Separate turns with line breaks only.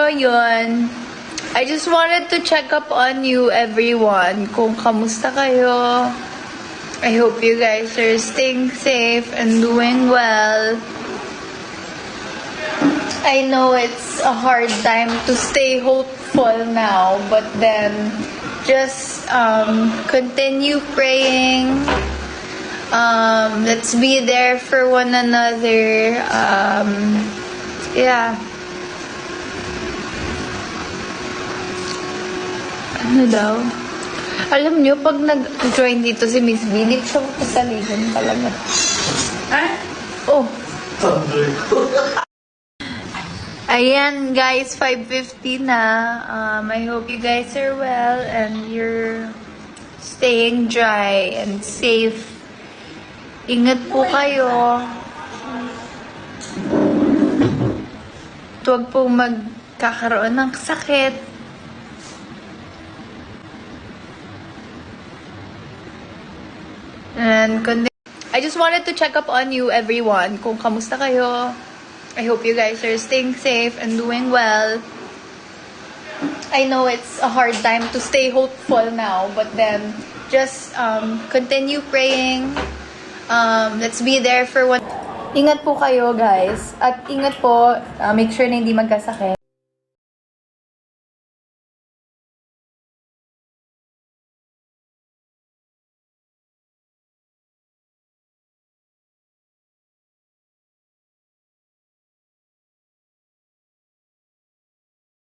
So, yun. I just wanted to check up on you, everyone. Kung kamusta kayo. I hope you guys are staying safe and doing well. I know it's a hard time to stay hopeful now, but then just continue praying. Let's be there for one another. Yeah. Ano daw? Alam nyo, pag nag-join dito si Miss B, hindi siya magpasalihan talaga. Ah? Oh. Ayan, guys, 5:50 na. I hope you guys are well and you're staying dry and safe. Ingat po kayo. Huwag po magkakaroon ng sakit. And I just wanted to check up on you, everyone. Kung kamusta kayo. I hope you guys are staying safe and doing well. I know it's a hard time to stay hopeful now, but then just continue praying. Let's be there for one. Ingat po kayo, guys. At ingat po, make sure na hindi magkasakit.